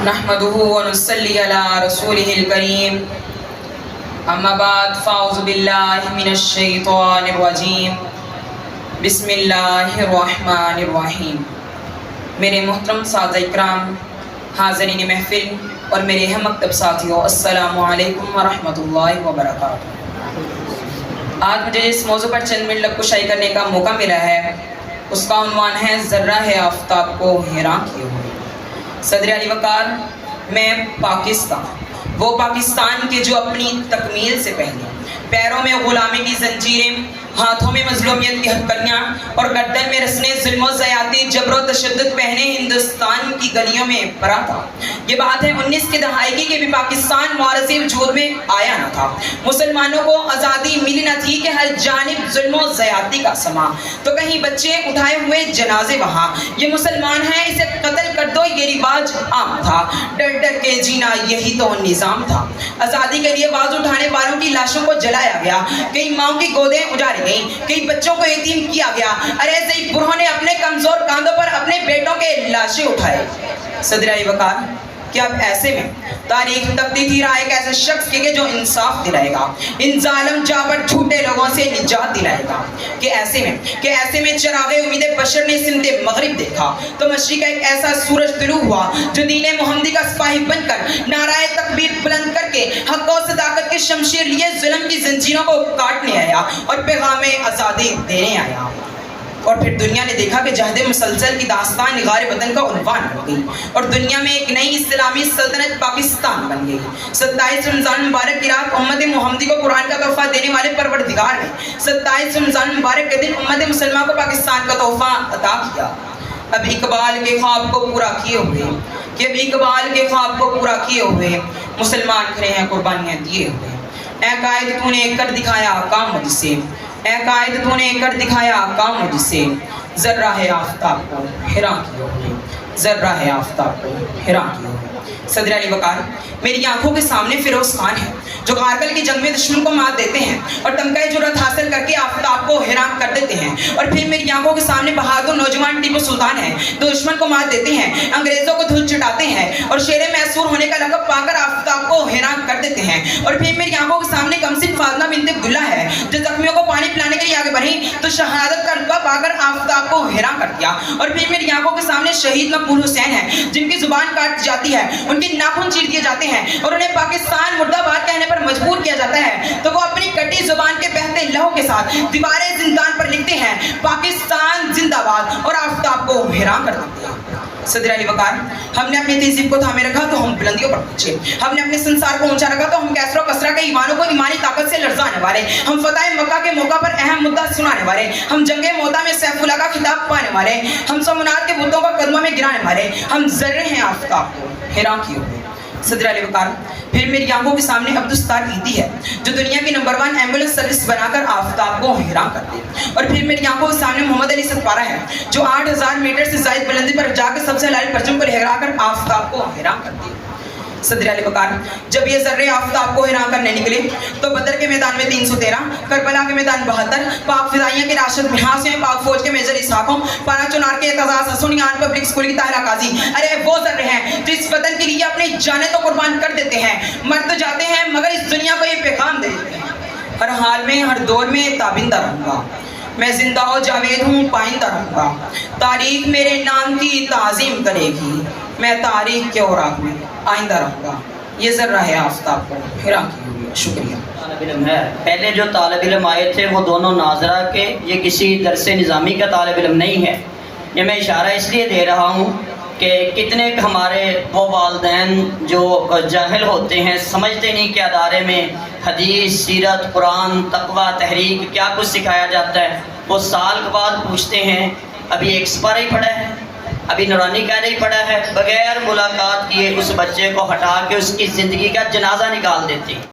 نحمده ونصلي على رسوله الكريم اما بعد فاعوذ باللہ من الشیطان الرجیم بسم اللہ الرحمن الرحیم۔ میرے محترم سادہ اکرام، حاضرین محفل اور میرے ہم مکتب ساتھیوں، السلام علیکم ورحمۃ اللہ وبرکاتہ۔ آج مجھے اس موضوع پر چند منٹ لب کشائی کرنے کا موقع ملا ہے، اس کا عنوان ہے ذرہ ہے آفتاب کو حیران کیے ہوئے۔ صدر علی وقار، میں پاکستان، وہ پاکستان کے جو اپنی تکمیل سے پہلے پیروں میں غلامی کی زنجیریں، ہاتھوں میں مظلومیت کی ہتھکڑیاں اور گردن میں رسنے ظلم و زیادتی، جبر و تشدد پہنے ہندوستان کی گلیوں میں پڑا تھا۔ یہ بات ہے 19 کی دہائی کی کہ بھی پاکستان معرض وجود میں آیا نہ تھا۔ مسلمانوں کو آزادی ملی نہ تھی کہ ہر جانب ظلم و زیادتی کا سما، تو کہیں بچے اٹھائے ہوئے جنازے وہاں، یہ مسلمان ہے اسے قتل کر دو یہ رواج عام تھا۔ ڈر ڈر کے جینا یہی تو نظام تھا۔ آزادی کے لیے آواز اٹھانے والوں کی لاشوں کو جلایا گیا، کئی ماؤں کی گودیں اجاڑی گئیں، کئی بچوں کو یتیم کیا گیا۔ ارے ضعیف گروہوں نے اپنے کمزور کاندھوں پر اپنے بیٹوں کے لاشیں اٹھائے۔ صدر علی وقار، کہ اب ایسے میں تاریخ تکتی تھی راہ ایک ایسے شخص کے جو انصاف دلائے گا، ان ظالم جابر جھوٹے لوگوں سے نجات دلائے گا۔ کہ ایسے میں چراغ امید بشر نے سمت مغرب دیکھا تو مشرق کا ایک ایسا سورج طلوع ہوا جو دین محمدی کا سپاہی بن کر نعرہ تکبیر بلند کر کے حق و صداقت کی شمشیر لیے ظلم کی زنجیروں کو کاٹنے آیا اور پیغام آزادی دینے آیا۔ اور پھر دنیا نے دیکھا کہ جہد مسلسل کی داستان غار وطن کا عنوان بن گئی اور دنیا میں ایک نئی اسلامی سلطنت پاکستان بن گئی۔ 27 رمضان مبارک کی رات امت محمدی کو قرآن کا تحفہ دینے والے پروردگار نے 27 رمضان مبارک کے دن امت مسلمہ کو پاکستان کا تحفہ عطا کیا۔ اب اقبال کے خواب کو پورا کیے ہوئے مسلمان کھڑے ہیں قربانیاں دیے ہوئے۔ اے قائد تو نے کر دکھایا کام مجھ سے، اے قائد تو نے کر دکھایا کام مجھ سے، ذرہ ہے آفتاب کو حیران کیے ہوئے، ذرہ ہے آفتاب کو حیران کیے ہوئے۔ صدر علی وقار، میری آنکھوں کے سامنے فیروز خان ہے جو کارگل کی جنگ میں دشمن کو مات دیتے ہیں اور تمغہ جرأت حاصل کر کے آفتاب کو حیران کر دیتے ہیں۔ اور پھر میری آنکھوں کے سامنے بہادر نوجوان ٹیپو سلطان ہے جو دشمن کو مات دیتے ہیں، انگریزوں کو دھول چٹاتے ہیں اور شیر میسور ہونے کا لقب پا کر آفتاب کو حیران کر دیتے ہیں۔ اور پھر میری آنکھوں کے سامنے کمسن فاطمہ بنت عبداللہ ہے جو زخمیوں کو پانی پلانے کے لیے آگے بڑھی تو شہادت کا رتبہ پا کر آفتاب کو حیران کر دیا۔ اور پھر میری آنکھوں کے سامنے شہید مقبول حسین ہے جن کی زبان کاٹ جاتی ہے، ان کے ناخن چیر دیے جاتے ہیں اور انہیں پاکستان مردہ باد کہنے پر مجبور کیا جاتا ہے، تو وہ اپنی کٹی زبان کے بہتے لہو کے ساتھ دیوار زندان پر لکھتے ہیں پاکستان زندہ باد اور آفتاب کو حیران کر دیتے ہیں۔ صدر علی وقار، ہم نے اپنی تہذیب کو تھامے رکھا تو ہم بلندیوں پر پہنچے، ہم نے اپنے سنسار کو اونچا رکھا تو ہم کیسر و کسرا کے ایمانوں کو ایمانی طاقت سے لرزانے والے، ہم فتح مکہ کے موقع پر اہم مدعا سنانے والے، ہم جنگ موتا میں سیف اللہ کا خطاب پانے والے، ہم سومنات کے بتوں کو قدموں میں گرانے والے، ہم ذرے ہیں آفتاب کو حیران کیے ہوئے۔ صدر علی وقار، پھر میری آنکھوں کے سامنے عبدالستار ایدی ہے جو دنیا کی نمبر 1 ایمبولنس سروس بنا کر آفتاب کو حیران کرتے ہیں۔ اور پھر میری آنکھوں کے سامنے محمد علی ستپارہ ہے جو 8000 میٹر سے زائد بلندی پر جا کے سب سے لال پرچم کو لہرا کر آفتاب کو حیران کرتے ہیں۔ صدر علی وقار، جب یہ ذرے آفتاب کو حیران کرنے نکلے تو بدر کے میدان میں 313، کربلا کے میدان 72، پاک فضائیہ کے راشد محاذ میں پاک فوج کے میجر اسحاق، پانا چنار کے اعتزاز حسنیان پبلک اسکول کی طاہرہ قاضی، ارے وہ ذرے ہیں جو اس وطن کے لیے اپنی جانیں تو قربان کر دیتے ہیں، مر تو جاتے ہیں مگر اس دنیا کو یہ پیغام دے دیتے ہیں، ہر حال میں ہر دور میں تابندہ رہوں گا، میں زندہ و جاوید ہوں پائندہ رہوں گا، تاریخ میرے نام کی تعظیم کرے گی، میں تاریخ کے اوراق میں آئندہ رہوں گا۔ یہ ذرہ ہے آفتاب کو حیران کیے ہوئے۔ شکریہ۔ طالب علم ہے، پہلے جو طالب علم آئے تھے وہ دونوں ناظرہ کے، یہ کسی درس نظامی کا طالب علم نہیں ہے۔ یہ میں اشارہ اس لیے دے رہا ہوں کہ کتنے ہمارے وہ والدین جو جاہل ہوتے ہیں، سمجھتے نہیں کہ ادارے میں حدیث، سیرت، قرآن، تقویٰ، تحریک کیا کچھ سکھایا جاتا ہے، وہ سال کے بعد پوچھتے ہیں ابھی ایک سپارہ ہی پڑھا ہے، ابھی نورانی قاعدہ ہی پڑھا ہے، بغیر ملاقات کیے اس بچے کو ہٹا کے اس کی زندگی کا جنازہ نکال دیتے ہیں۔